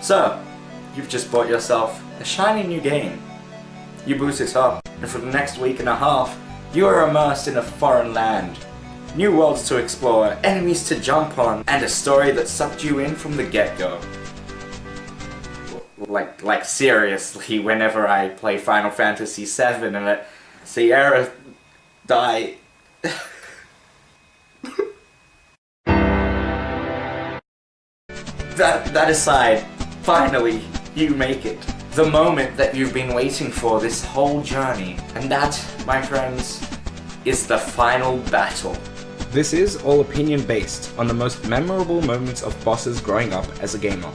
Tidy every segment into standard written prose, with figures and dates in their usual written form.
So, you've just bought yourself a shiny new game. You boot it up, and for the next week and a half, you are immersed in a foreign land. New worlds to explore, enemies to jump on, and a story that sucked you in from the get-go. Like seriously, whenever I play Final Fantasy VII and Sierra die... That aside, finally, you make it. The moment that you've been waiting for this whole journey. And that, my friends, is the final battle. This is all opinion based on the most memorable moments of bosses growing up as a gamer.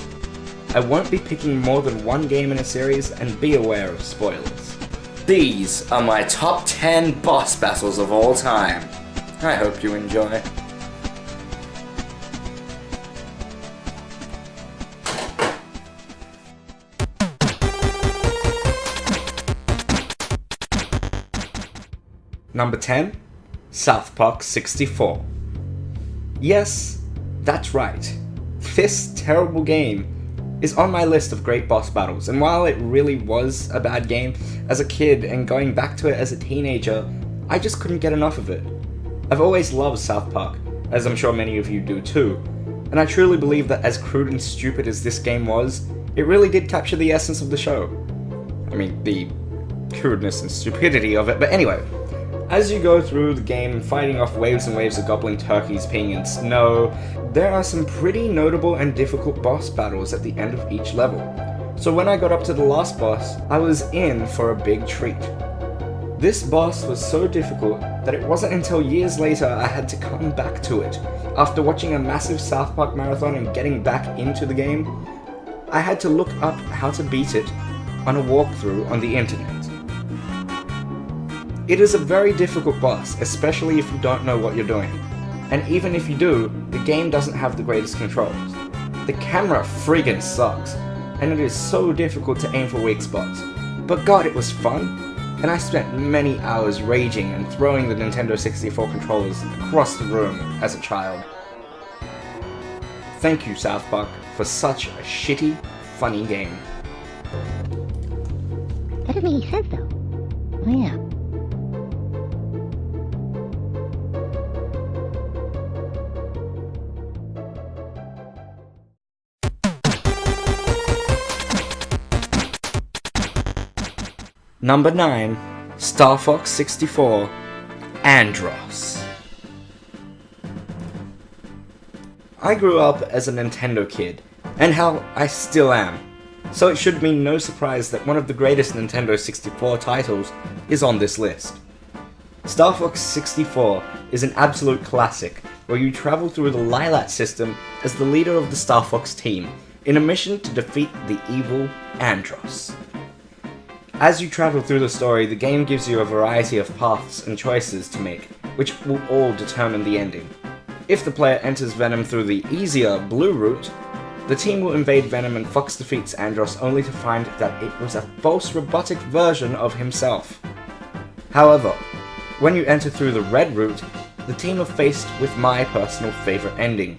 I won't be picking more than one game in a series, and be aware of spoilers. These are my top 10 boss battles of all time. I hope you enjoy. Number 10, South Park 64. Yes, that's right. This terrible game is on my list of great boss battles, and while it really was a bad game as a kid and going back to it as a teenager, I just couldn't get enough of it. I've always loved South Park, as I'm sure many of you do too, and I truly believe that as crude and stupid as this game was, it really did capture the essence of the show. I mean, the crudeness and stupidity of it, but anyway. As you go through the game fighting off waves and waves of goblin turkeys peeing in snow, there are some pretty notable and difficult boss battles at the end of each level. So when I got up to the last boss, I was in for a big treat. This boss was so difficult that it wasn't until years later I had to come back to it. After watching a massive South Park marathon and getting back into the game, I had to look up how to beat it on a walkthrough on the internet. It is a very difficult boss, especially if you don't know what you're doing. And even if you do, the game doesn't have the greatest controls. The camera friggin' sucks, and it is so difficult to aim for weak spots. But god, it was fun, and I spent many hours raging and throwing the Nintendo 64 controllers across the room as a child. Thank you, South Park, for such a shitty, funny game. That doesn't make any sense though. Oh yeah. Number 9, Star Fox 64, Andross. I grew up as a Nintendo kid, and hell, I still am, so it should be no surprise that one of the greatest Nintendo 64 titles is on this list. Star Fox 64 is an absolute classic, where you travel through the Lilat system as the leader of the Star Fox team, in a mission to defeat the evil Andross. As you travel through the story, the game gives you a variety of paths and choices to make, which will all determine the ending. If the player enters Venom through the easier blue route, the team will invade Venom and Fox defeats Andross only to find that it was a false robotic version of himself. However, when you enter through the red route, the team are faced with my personal favourite ending.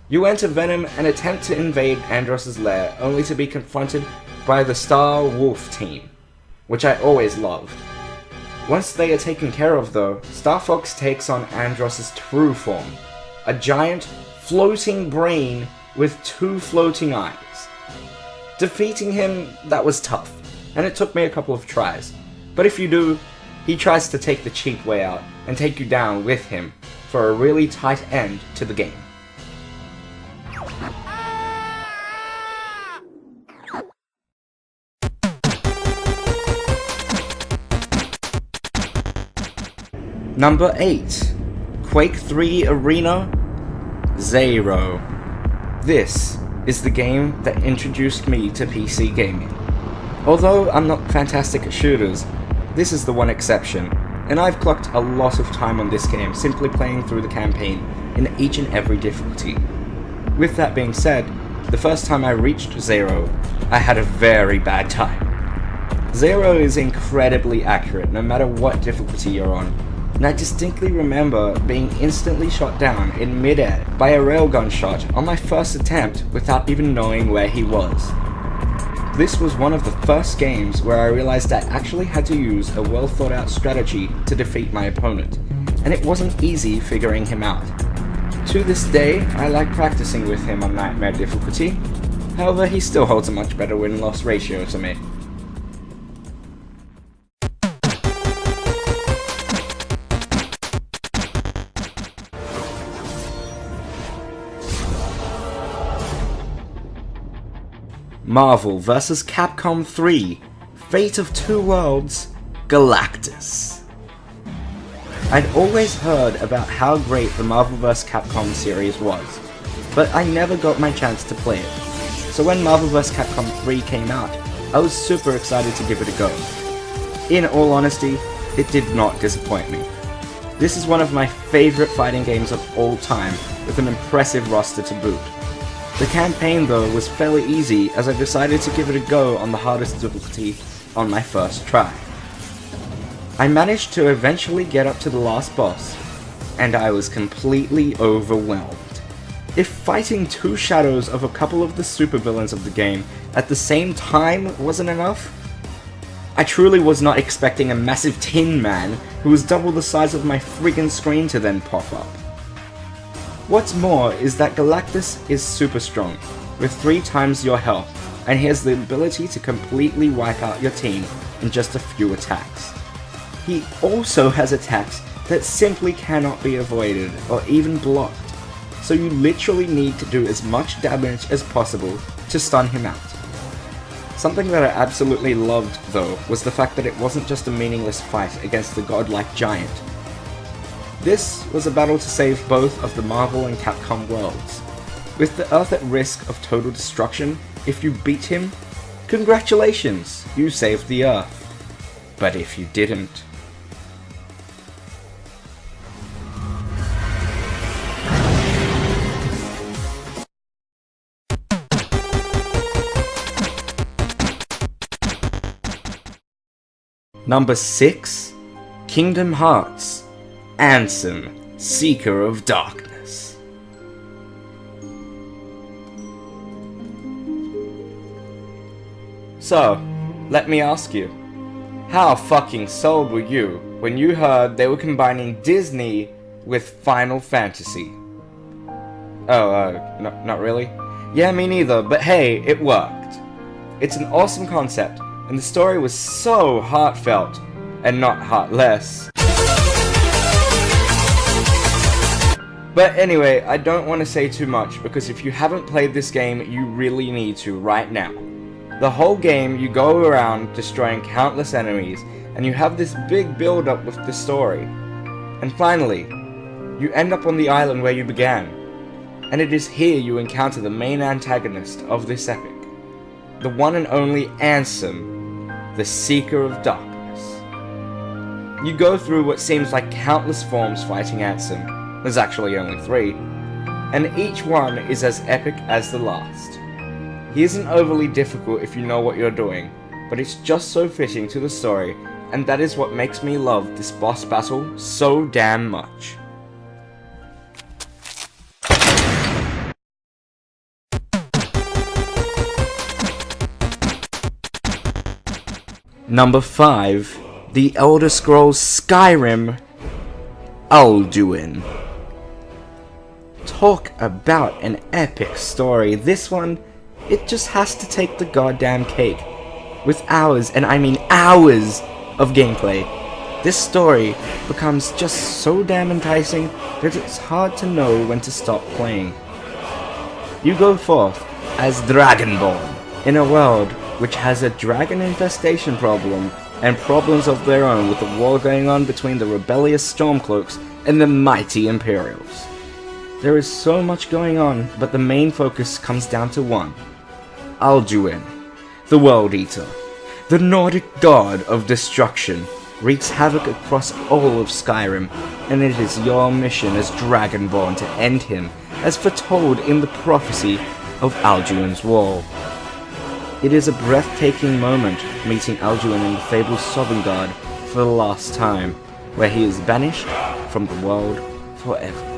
You enter Venom and attempt to invade Andross's lair only to be confronted by the Star Wolf team, which I always loved. Once they are taken care of though, Star Fox takes on Andross's true form, a giant, floating brain with 2 floating eyes. Defeating him, that was tough, and it took me a couple of tries, but if you do, he tries to take the cheap way out and take you down with him for a really tight end to the game. Number 8, Quake 3 Arena, Zero. This is the game that introduced me to PC gaming. Although I'm not fantastic at shooters, this is the one exception, and I've clocked a lot of time on this game simply playing through the campaign in each and every difficulty. With that being said, the first time I reached Zero, I had a very bad time. Zero is incredibly accurate no matter what difficulty you're on, and I distinctly remember being instantly shot down in midair by a railgun shot on my first attempt without even knowing where he was. This was one of the first games where I realized I actually had to use a well thought out strategy to defeat my opponent, and it wasn't easy figuring him out. To this day, I like practicing with him on Nightmare difficulty, however he still holds a much better win-loss ratio to me. Marvel vs. Capcom 3, Fate of Two Worlds, Galactus. I'd always heard about how great the Marvel vs. Capcom series was, but I never got my chance to play it. So when Marvel vs. Capcom 3 came out, I was super excited to give it a go. In all honesty, it did not disappoint me. This is one of my favorite fighting games of all time, with an impressive roster to boot. The campaign though was fairly easy as I decided to give it a go on the hardest difficulty on my first try. I managed to eventually get up to the last boss, and I was completely overwhelmed. If fighting two shadows of a couple of the supervillains of the game at the same time wasn't enough, I truly was not expecting a massive tin man who was double the size of my friggin' screen to then pop up. What's more is that Galactus is super strong, with 3 times your health, and he has the ability to completely wipe out your team in just a few attacks. He also has attacks that simply cannot be avoided or even blocked, so you literally need to do as much damage as possible to stun him out. Something that I absolutely loved though was the fact that it wasn't just a meaningless fight against the godlike giant. This was a battle to save both of the Marvel and Capcom worlds. With the Earth at risk of total destruction, if you beat him, congratulations, you saved the Earth. But if you didn't... Number 6, Kingdom Hearts, Ansem, Seeker of Darkness. So, let me ask you, how fucking sold were you when you heard they were combining Disney with Final Fantasy? Not really? Yeah, me neither, but hey, it worked. It's an awesome concept, and the story was so heartfelt, and not heartless. But anyway, I don't want to say too much, because if you haven't played this game, you really need to right now. The whole game, you go around destroying countless enemies, and you have this big build-up with the story. And finally, you end up on the island where you began, and it is here you encounter the main antagonist of this epic, the one and only Ansem, the Seeker of Darkness. You go through what seems like countless forms fighting Ansem. There's actually only 3, and each one is as epic as the last. He isn't overly difficult if you know what you're doing, but it's just so fitting to the story, and that is what makes me love this boss battle so damn much. Number 5, The Elder Scrolls Skyrim, Alduin. Talk about an epic story. This one, it just has to take the goddamn cake. With hours, and I mean hours, of gameplay, this story becomes just so damn enticing that it's hard to know when to stop playing. You go forth as Dragonborn in a world which has a dragon infestation problem and problems of their own with the war going on between the rebellious Stormcloaks and the mighty Imperials. There is so much going on, but the main focus comes down to one. Alduin, the World Eater, the Nordic god of destruction, wreaks havoc across all of Skyrim, and it is your mission as Dragonborn to end him, as foretold in the prophecy of Alduin's Wall. It is a breathtaking moment meeting Alduin and the Fable Sovngarde for the last time, where he is banished from the world forever.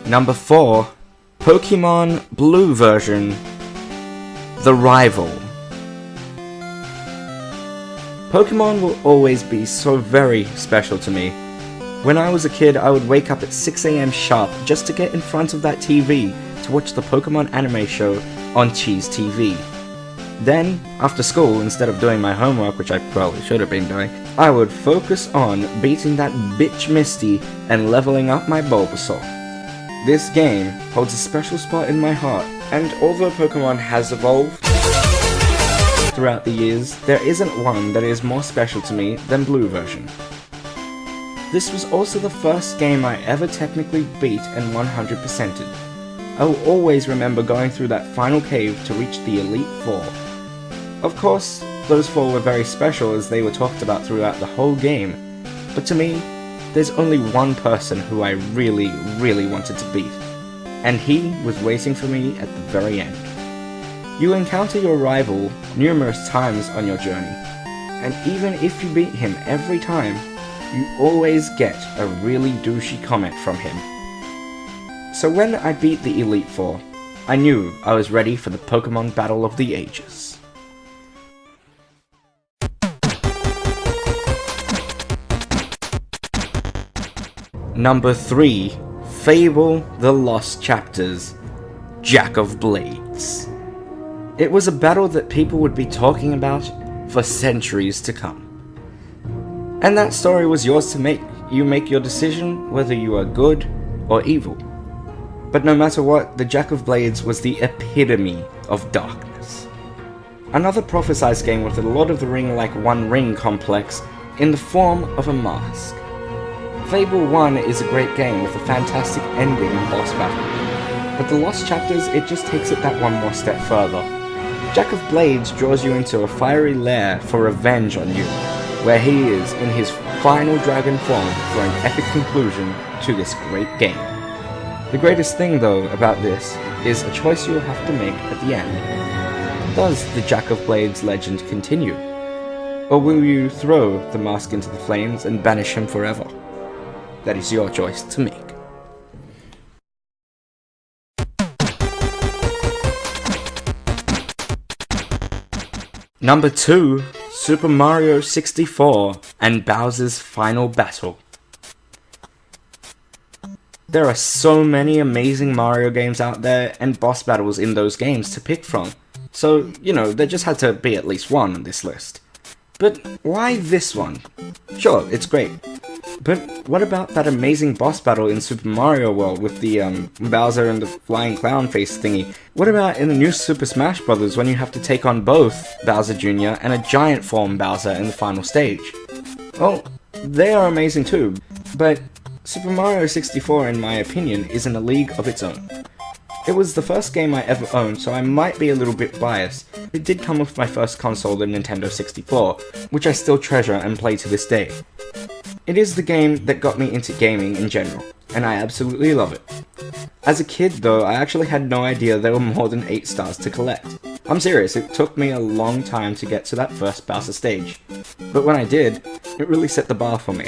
Number 4, Pokemon Blue version, The Rival. Pokemon will always be so very special to me. When I was a kid, I would wake up at 6 AM sharp just to get in front of that TV to watch the Pokemon anime show on Cheese TV. Then, after school, instead of doing my homework, which I probably should have been doing, I would focus on beating that bitch Misty and leveling up my Bulbasaur. This game holds a special spot in my heart, and although Pokemon has evolved throughout the years, there isn't one that is more special to me than Blue version. This was also the first game I ever technically beat and 100%ed. I will always remember going through that final cave to reach the Elite Four. Of course, those four were very special as they were talked about throughout the whole game, but to me, there's only one person who I really wanted to beat, and he was waiting for me at the very end. You encounter your rival numerous times on your journey, and even if you beat him every time, you always get a really douchey comment from him. So when I beat the Elite Four, I knew I was ready for the Pokemon Battle of the Ages. Number 3, Fable The Lost Chapters, Jack of Blades. It was a battle that people would be talking about for centuries to come. And that story was yours to make. You make your decision whether you are good or evil. But no matter what, the Jack of Blades was the epitome of darkness. Another prophesized game with a Lord of the Ring-like One Ring complex in the form of a mask. Fable 1 is a great game with a fantastic ending and boss battle, but the Lost Chapters, it just takes it that one more step further. Jack of Blades draws you into a fiery lair for revenge on you, where he is in his final dragon form for an epic conclusion to this great game. The greatest thing though about this is a choice you will have to make at the end. Does the Jack of Blades legend continue? Or will you throw the mask into the flames and banish him forever? That is your choice to make. Number 2, Super Mario 64 and Bowser's Final Battle. There are so many amazing Mario games out there and boss battles in those games to pick from, so, there just had to be at least one on this list. But why this one? Sure, it's great. But what about that amazing boss battle in Super Mario World with the Bowser and the flying clown face thingy? What about in the new Super Smash Bros. When you have to take on both Bowser Jr. and a giant form Bowser in the final stage? Well, they are amazing too, but Super Mario 64 in my opinion is in a league of its own. It was the first game I ever owned, so I might be a little bit biased. It did come with my first console, the Nintendo 64, which I still treasure and play to this day. It is the game that got me into gaming in general, and I absolutely love it. As a kid though, I actually had no idea there were more than 8 stars to collect. I'm serious, it took me a long time to get to that first Bowser stage. But when I did, it really set the bar for me.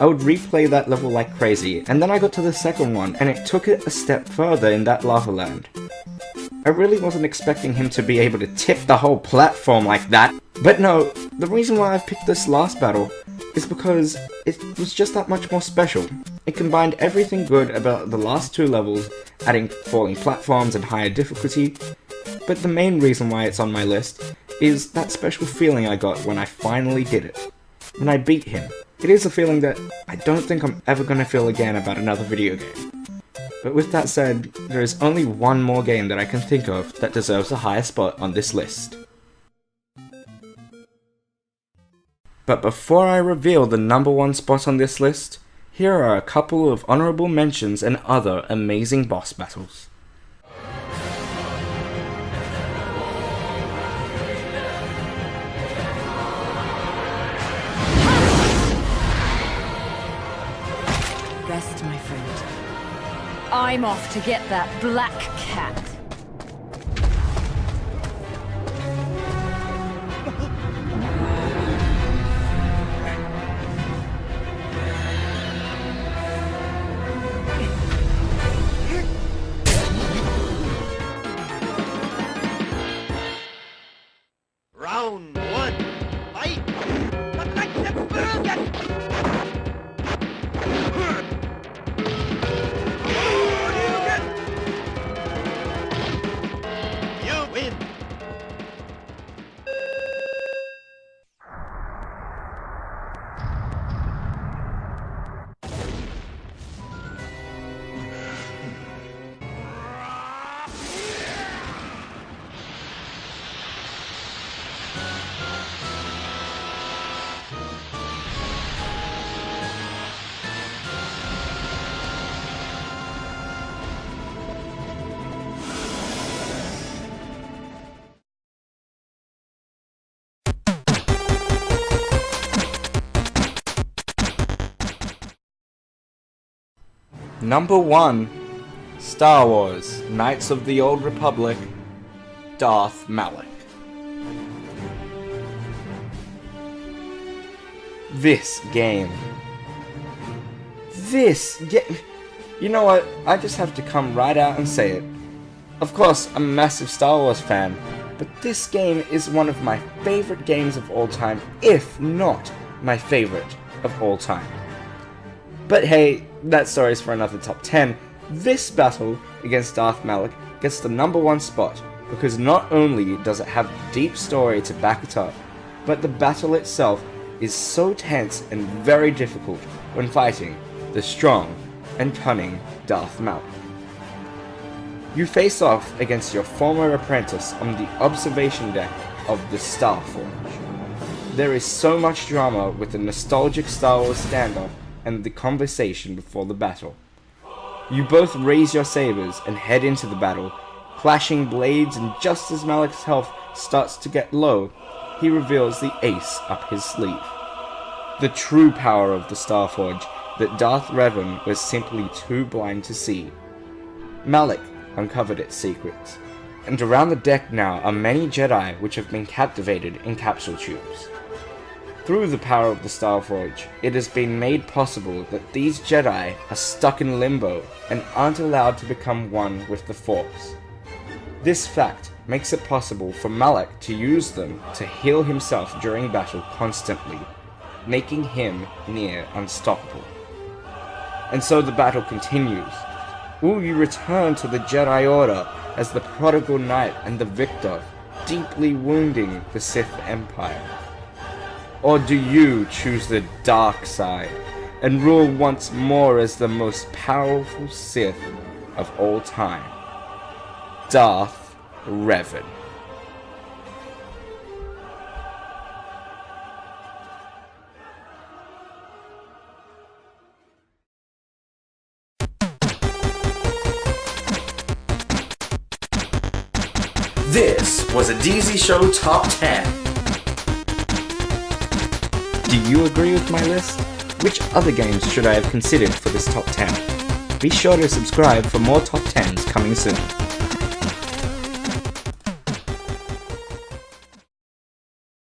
I would replay that level like crazy, and then I got to the second one, and it took it a step further in that lava land. I really wasn't expecting him to be able to tip the whole platform like that. But no, the reason why I picked this last battle is because it was just that much more special. It combined everything good about the last 2 levels, adding falling platforms and higher difficulty, but the main reason why it's on my list is that special feeling I got when I finally did it. When I beat him. It is a feeling that I don't think I'm ever going to feel again about another video game. But with that said, there is only one more game that I can think of that deserves a higher spot on this list. But before I reveal the number 1 spot on this list, here are a couple of honorable mentions and other amazing boss battles. Rest, my friend. I'm off to get that black cat. Number 1, Star Wars, Knights of the Old Republic, Darth Malak. This game. You know what? I just have to come right out and say it. Of course, I'm a massive Star Wars fan, but this game is one of my favorite games of all time, if not my favorite of all time. But hey, that story's for another top 10. This battle against Darth Malak gets the number 1 spot, because not only does it have a deep story to back it up, but the battle itself is so tense and very difficult when fighting the strong and cunning Darth Malak. You face off against your former apprentice on the observation deck of the Starforge. There is so much drama with the nostalgic Star Wars standoff and the conversation before the battle. You both raise your sabers and head into the battle, clashing blades, and just as Malak's health starts to get low, he reveals the ace up his sleeve. The true power of the Starforge that Darth Revan was simply too blind to see. Malak uncovered its secrets, and around the deck now are many Jedi which have been captivated in capsule tubes. Through the power of the Starforge, it has been made possible that these Jedi are stuck in limbo and aren't allowed to become one with the Force. This fact makes it possible for Malak to use them to heal himself during battle constantly, making him near unstoppable. And so the battle continues. Will you return to the Jedi Order as the prodigal knight and the victor, deeply wounding the Sith Empire? Or do you choose the dark side and rule once more as the most powerful Sith of all time, Darth Revan? This was a DZ Show Top 10. Do you agree with my list? Which other games should I have considered for this top 10? Be sure to subscribe for more top 10s coming soon.